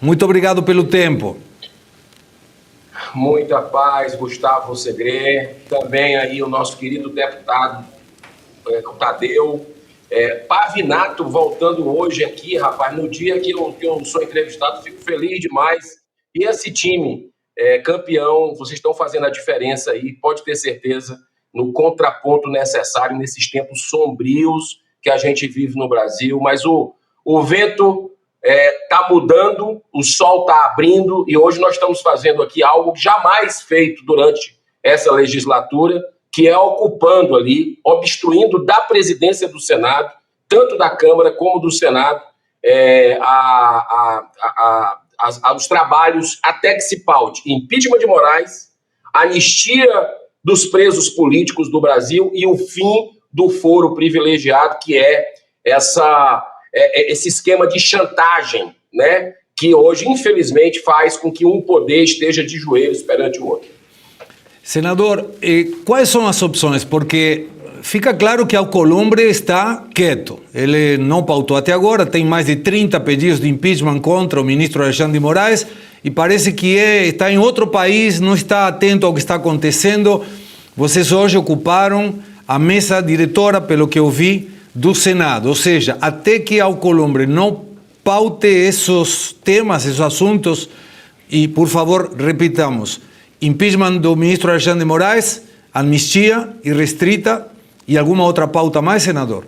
Muito obrigado pelo tempo. Muita paz, Gustavo Segre, também aí o nosso querido deputado o Tadeu, Pavinato voltando hoje aqui, rapaz, no dia que eu sou entrevistado, fico feliz demais. E esse time campeão, vocês estão fazendo a diferença aí, pode ter certeza, no contraponto necessário nesses tempos sombrios que a gente vive no Brasil. Mas o vento está mudando, o sol está abrindo e hoje nós estamos fazendo aqui algo jamais feito durante essa legislatura, que é ocupando ali, obstruindo da presidência do Senado, tanto da Câmara como do Senado, os trabalhos até que se paute impeachment de Moraes, anistia dos presos políticos do Brasil e o fim do foro privilegiado, que é esse esquema de chantagem, né, que hoje, infelizmente, faz com que um poder esteja de joelhos perante o outro. Senador, quais são as opções? Porque fica claro que Alcolumbre está quieto. Ele não pautou até agora, tem mais de 30 pedidos de impeachment contra o ministro Alexandre de Moraes e parece que está em outro país, não está atento ao que está acontecendo. Vocês hoje ocuparam a mesa diretora, pelo que eu vi, do Senado. Ou seja, até que Alcolumbre não paute esses temas, esses assuntos, e, por favor, repitamos, impeachment do ministro Alexandre de Moraes, anistia irrestrita e alguma outra pauta mais, senador?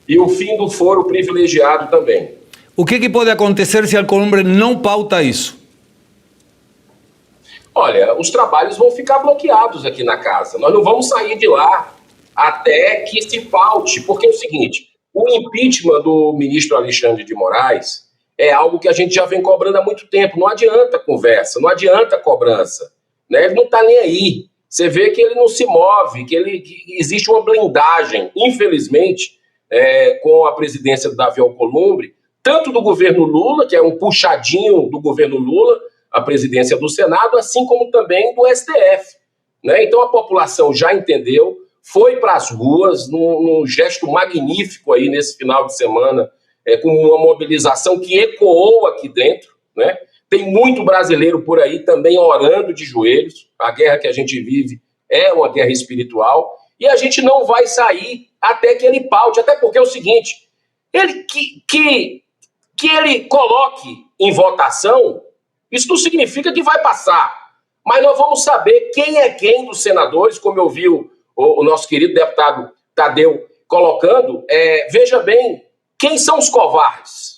E o fim do foro privilegiado também. O que pode acontecer se Alcolumbre não pauta isso? Olha, os trabalhos vão ficar bloqueados aqui na casa. Nós não vamos sair de lá até que se paute, porque é o seguinte, o impeachment do ministro Alexandre de Moraes é algo que a gente já vem cobrando há muito tempo. Não adianta conversa, não adianta cobrança, né? Ele não está nem aí. Você vê que ele não se move, que existe uma blindagem, infelizmente, com a presidência do Davi Alcolumbre, tanto do governo Lula, que é um puxadinho do governo Lula, a presidência do Senado, assim como também do STF, né? Então a população já entendeu, foi para as ruas, num gesto magnífico aí nesse final de semana, com uma mobilização que ecoou aqui dentro, né? Tem muito brasileiro por aí também orando de joelhos. A guerra que a gente vive é uma guerra espiritual e a gente não vai sair até que ele paute, até porque é o seguinte, que ele coloque em votação, isso não significa que vai passar, mas nós vamos saber quem é quem dos senadores, como eu vi o nosso querido deputado Tadeu colocando, veja bem, quem são os covardes?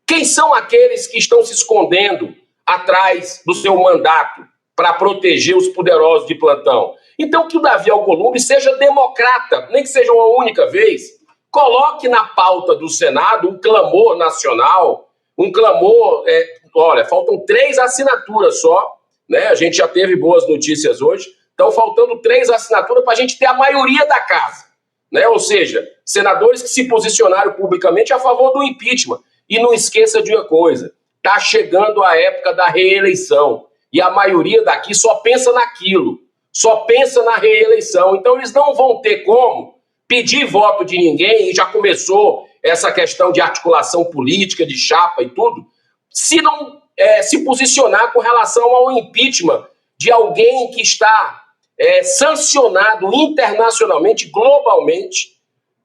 Quem são aqueles que estão se escondendo atrás do seu mandato para proteger os poderosos de plantão? Então que o Davi Alcolumbre seja democrata, nem que seja uma única vez, coloque na pauta do Senado um clamor nacional, um clamor, olha, faltam 3 assinaturas só, né? A gente já teve boas notícias hoje, estão faltando 3 assinaturas para a gente ter a maioria da casa, né? Ou seja, senadores que se posicionaram publicamente a favor do impeachment. E não esqueça de uma coisa, está chegando a época da reeleição e a maioria daqui só pensa naquilo, só pensa na reeleição. Então eles não vão ter como pedir voto de ninguém, e já começou essa questão de articulação política, de chapa e tudo, se não se posicionar com relação ao impeachment de alguém que está sancionado internacionalmente, globalmente,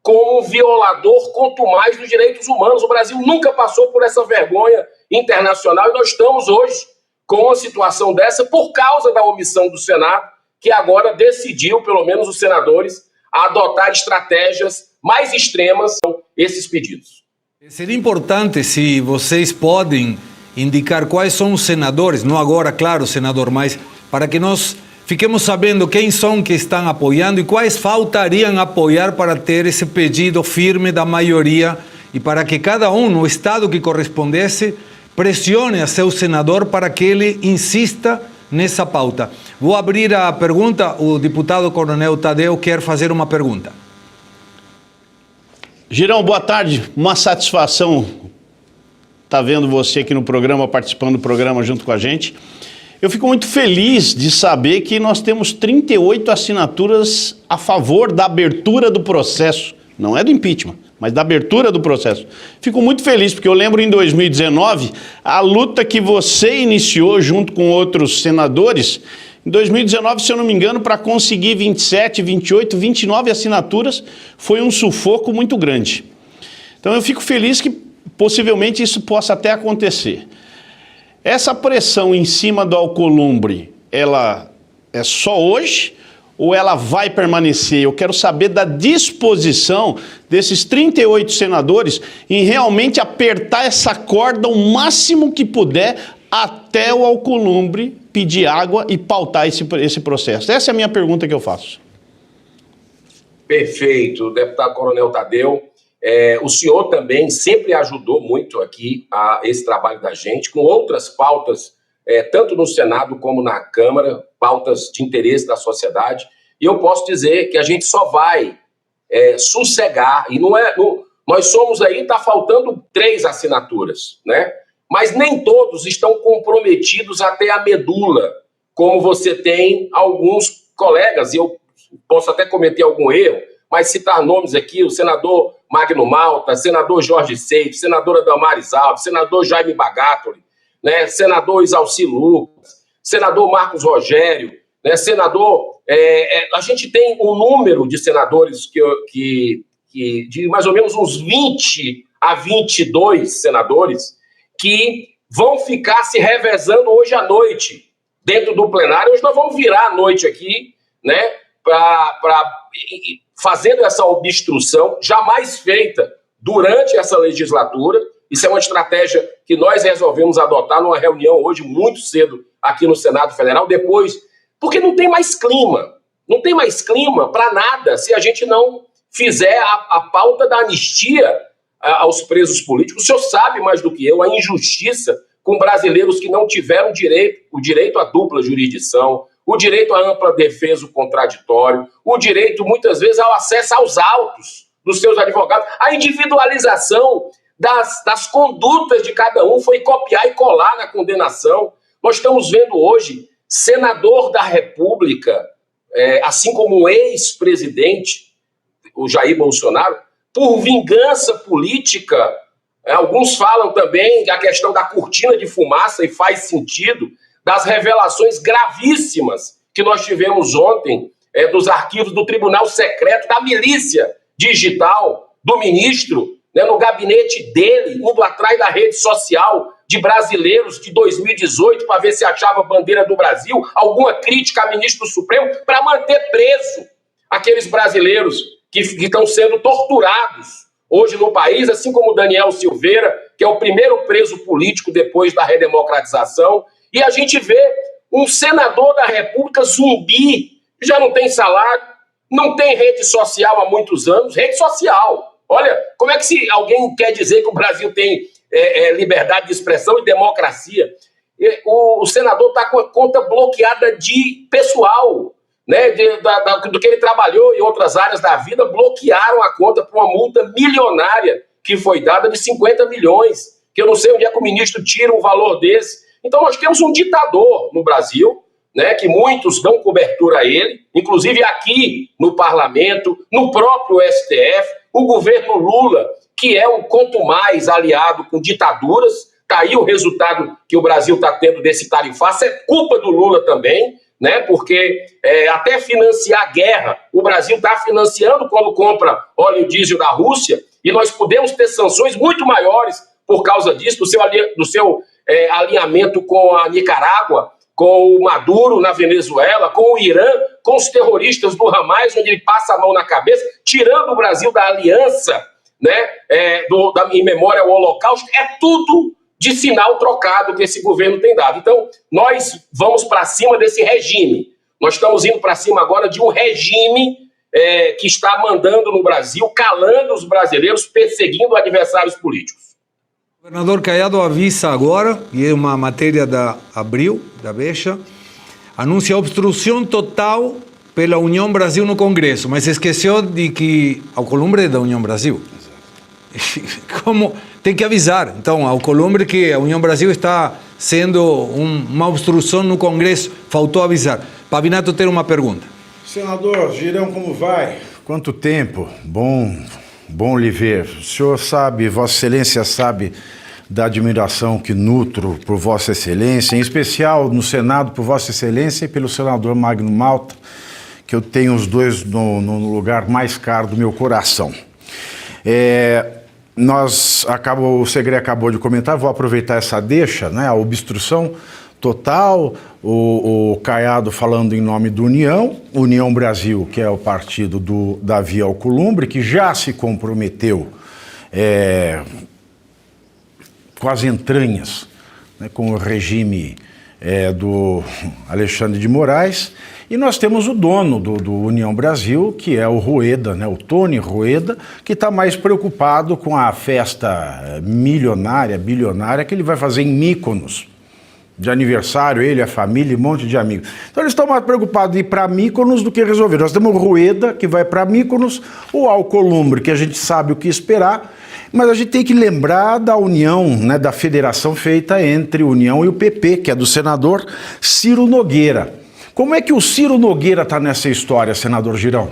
como um violador, quanto mais dos direitos humanos. O Brasil nunca passou por essa vergonha internacional e nós estamos hoje com uma situação dessa por causa da omissão do Senado, que agora decidiu, pelo menos os senadores, adotar estratégias mais extremas esses pedidos. Seria importante se vocês podem indicar quais são os senadores, não agora, claro, senador, mas para que nós fiquemos sabendo quem são que estão apoiando e quais faltariam apoiar para ter esse pedido firme da maioria e para que cada um, no estado que correspondesse, pressione a seu senador para que ele insista nessa pauta. Vou abrir a pergunta, o deputado Coronel Tadeu quer fazer uma pergunta. Girão, boa tarde, uma satisfação estar vendo você aqui no programa, participando do programa junto com a gente. Eu fico muito feliz de saber que nós temos 38 assinaturas a favor da abertura do processo, não é do impeachment, mas da abertura do processo. Fico muito feliz, porque eu lembro em 2019, a luta que você iniciou junto com outros senadores, em 2019, se eu não me engano, para conseguir 27, 28, 29 assinaturas, foi um sufoco muito grande. Então eu fico feliz que possivelmente isso possa até acontecer. Essa pressão em cima do Alcolumbre, ela é só hoje ou ela vai permanecer? Eu quero saber da disposição desses 38 senadores em realmente apertar essa corda o máximo que puder até o Alcolumbre pedir água e pautar esse processo. Essa é a minha pergunta que eu faço. Perfeito, deputado Coronel Tadeu. O senhor também sempre ajudou muito aqui a esse trabalho da gente, com outras pautas, tanto no Senado como na Câmara, pautas de interesse da sociedade. E eu posso dizer que a gente só vai sossegar, e nós somos aí, está faltando 3 assinaturas, né? Mas nem todos estão comprometidos até a medula, como você tem alguns colegas, e eu posso até cometer algum erro, mas citar nomes aqui, o senador Magno Malta, senador Jorge Seif, senadora Damares Alves, senador Jaime Bagatoli, né, senador Isalci Lucas, senador Marcos Rogério, né, senador... a gente tem um número de senadores de mais ou menos uns 20 a 22 senadores que vão ficar se revezando hoje à noite dentro do plenário. Hoje nós vamos virar a noite aqui, né, fazendo essa obstrução jamais feita durante essa legislatura. Isso é uma estratégia que nós resolvemos adotar numa reunião hoje muito cedo aqui no Senado Federal, porque não tem mais clima. Não tem mais clima para nada se a gente não fizer a pauta da anistia aos presos políticos. O senhor sabe mais do que eu a injustiça com brasileiros que não tiveram o direito à dupla jurisdição, o direito à ampla defesa contraditório, o direito, muitas vezes, ao acesso aos autos dos seus advogados. A individualização das condutas de cada um foi copiar e colar na condenação. Nós estamos vendo hoje senador da República, assim como um ex-presidente, o Jair Bolsonaro, por vingança política. Alguns falam também a questão da cortina de fumaça, e faz sentido, das revelações gravíssimas que nós tivemos ontem dos arquivos do Tribunal Secreto, da milícia digital do ministro, né, no gabinete dele, indo atrás da rede social de brasileiros de 2018 para ver se achava a bandeira do Brasil, alguma crítica a ministro do Supremo, para manter preso aqueles brasileiros que estão sendo torturados hoje no país, assim como o Daniel Silveira, que é o primeiro preso político depois da redemocratização. E a gente vê um senador da República zumbi, já não tem salário, não tem rede social há muitos anos. Rede social. Olha, como é que se alguém quer dizer que o Brasil tem liberdade de expressão e democracia? O senador está com a conta bloqueada de pessoal, né, do que ele trabalhou em outras áreas da vida. Bloquearam a conta por uma multa milionária que foi dada de 50 milhões, que eu não sei onde é que o ministro tira um valor desse. Então nós temos um ditador no Brasil, né, que muitos dão cobertura a ele, inclusive aqui no parlamento, no próprio STF, o governo Lula, que é um quanto mais aliado com ditaduras. Está aí o resultado que o Brasil está tendo desse tarifaço, é culpa do Lula também, né, porque até financiar a guerra, o Brasil está financiando quando compra óleo diesel da Rússia, e nós podemos ter sanções muito maiores por causa disso, do seu alinhamento com a Nicarágua, com o Maduro na Venezuela, com o Irã, com os terroristas do Hamas, onde ele passa a mão na cabeça, tirando o Brasil da aliança, né, em memória ao Holocausto. É tudo de sinal trocado que esse governo tem dado. Então, nós vamos para cima desse regime. Nós estamos indo para cima agora de um regime que está mandando no Brasil, calando os brasileiros, perseguindo adversários políticos. O governador Caiado avisa agora, e é uma matéria da Abril, da Veja, anuncia obstrução total pela União Brasil no Congresso, mas esqueceu de que Alcolumbre é da União Brasil. Como tem que avisar, então, Alcolumbre, que a União Brasil está sendo uma obstrução no Congresso, faltou avisar. Pavinato tem uma pergunta. Senador Girão, como vai? Quanto tempo? Bom bom lhe ver. O senhor sabe, Vossa Excelência sabe da admiração que nutro por Vossa Excelência, em especial no Senado por Vossa Excelência e pelo senador Magno Malta, que eu tenho os dois no lugar mais caro do meu coração. O Segre acabou de comentar, vou aproveitar essa deixa, né, a obstrução total, o Caiado falando em nome do União Brasil, que é o partido do Davi Alcolumbre, que já se comprometeu com as entranhas, né, com o regime do Alexandre de Moraes, e nós temos o dono do União Brasil, que é o Rueda, né, o Tony Rueda, que está mais preocupado com a festa bilionária que ele vai fazer em Mykonos, de aniversário, ele, a família e um monte de amigos. Então eles estão mais preocupados em ir para Mykonos do que resolver. Nós temos o Rueda, que vai para Mykonos, o Alcolumbre, que a gente sabe o que esperar, mas a gente tem que lembrar da união, né, da federação feita entre União e o PP, que é do senador Ciro Nogueira. Como é que o Ciro Nogueira está nessa história, senador Girão?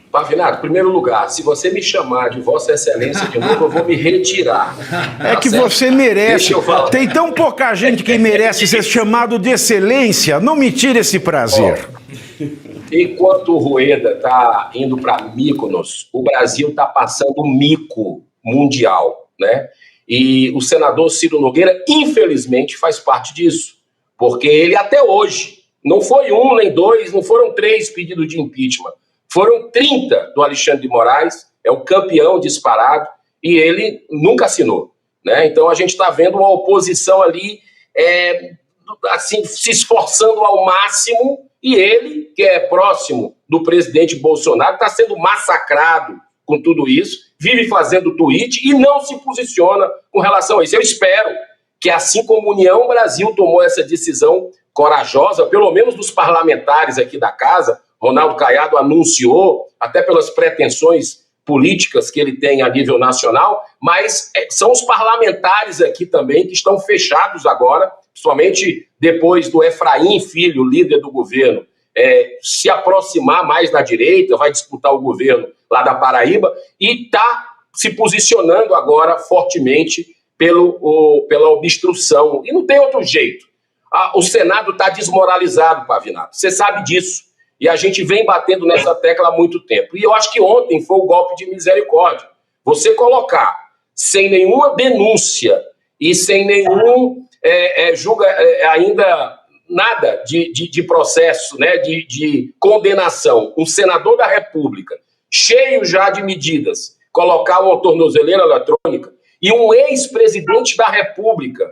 Pavinato, em primeiro lugar, se você me chamar de Vossa Excelência de novo, eu vou me retirar. É que você merece. Tem tão pouca gente que merece ser chamado de excelência. Não me tire esse prazer. Enquanto o Rueda está indo para Mykonos, o Brasil está passando um mico mundial, né? E o senador Ciro Nogueira, infelizmente, faz parte disso. Porque ele até hoje, não foi um nem dois, não foram 3 pedidos de impeachment. Foram 30 do Alexandre de Moraes, é o campeão disparado, e ele nunca assinou, né? Então a gente está vendo uma oposição ali, assim, se esforçando ao máximo, e ele, que é próximo do presidente Bolsonaro, está sendo massacrado com tudo isso, vive fazendo tweet e não se posiciona com relação a isso. Eu espero que, assim como a União Brasil tomou essa decisão corajosa, pelo menos dos parlamentares aqui da casa, Ronaldo Caiado anunciou, até pelas pretensões políticas que ele tem a nível nacional, mas são os parlamentares aqui também que estão fechados agora, principalmente depois do Efraim Filho, líder do governo, se aproximar mais da direita, vai disputar o governo lá da Paraíba, e está se posicionando agora fortemente pela obstrução. E não tem outro jeito. O Senado está desmoralizado, Pavinato. Você sabe disso. E a gente vem batendo nessa tecla há muito tempo. E eu acho que ontem foi o golpe de misericórdia. Você colocar sem nenhuma denúncia e sem nenhum ainda nada de processo, né, de condenação, um senador da República, cheio já de medidas, colocar uma tornozeleira eletrônica, e um ex-presidente da República,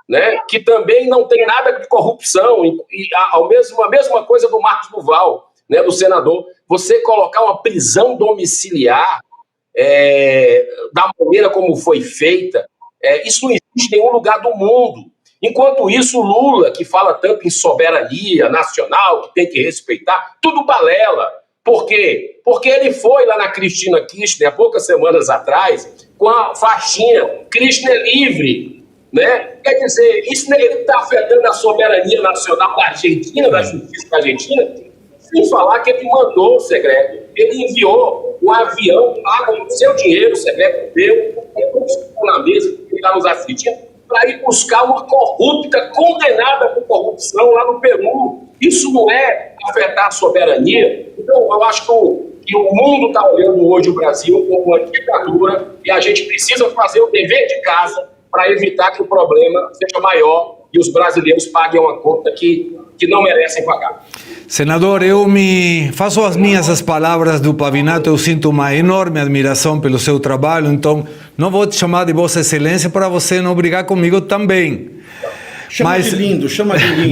né, que também não tem nada de corrupção, e a mesma coisa do Marcos Duval, né, do senador, você colocar uma prisão domiciliar da maneira como foi feita, isso não existe em nenhum lugar do mundo. Enquanto isso, o Lula, que fala tanto em soberania nacional, que tem que respeitar, tudo balela. Por quê? Porque ele foi lá na Cristina Kirchner, há poucas semanas atrás, com a faixinha Kirchner livre, né? Quer dizer, isso ele está afetando a soberania nacional da Argentina, da justiça da Argentina, sem falar que ele mandou o Segredo, ele enviou um avião pago com seu dinheiro, o Segredo deu, na mesa, que está nos assistindo, para ir buscar uma corrupta condenada por corrupção lá no Peru. Isso não é afetar a soberania? Então, eu acho que o mundo está olhando hoje o Brasil como uma ditadura e a gente precisa fazer o dever de casa para evitar que o problema seja maior e os brasileiros paguem uma conta que não merecem pagar. Senador, faço as minhas as palavras do Pavinato, eu sinto uma enorme admiração pelo seu trabalho, então não vou te chamar de Vossa Excelência para você não brigar comigo também. Chama de lindo.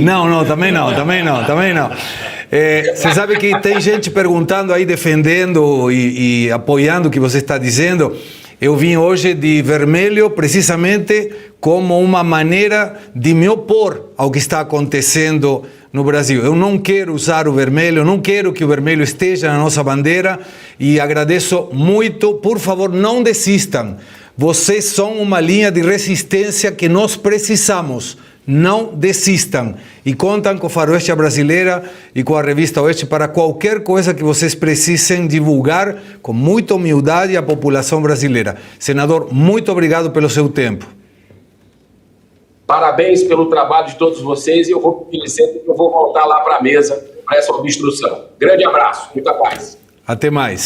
Não, também não. Você sabe que tem gente perguntando aí, defendendo e apoiando o que você está dizendo. Eu vim hoje de vermelho precisamente como uma maneira de me opor ao que está acontecendo no Brasil. Eu não quero usar o vermelho, não quero que o vermelho esteja na nossa bandeira e agradeço muito. Por favor, não desistam. Vocês são uma linha de resistência que nós precisamos. não desistam. E contam com a Faroeste Brasileira e com a Revista Oeste para qualquer coisa que vocês precisem divulgar com muita humildade à população brasileira. Senador, muito obrigado pelo seu tempo. Parabéns pelo trabalho de todos vocês e eu vou pedir licença que eu vou voltar lá para a mesa para essa obstrução. Grande abraço, muita paz. Até mais.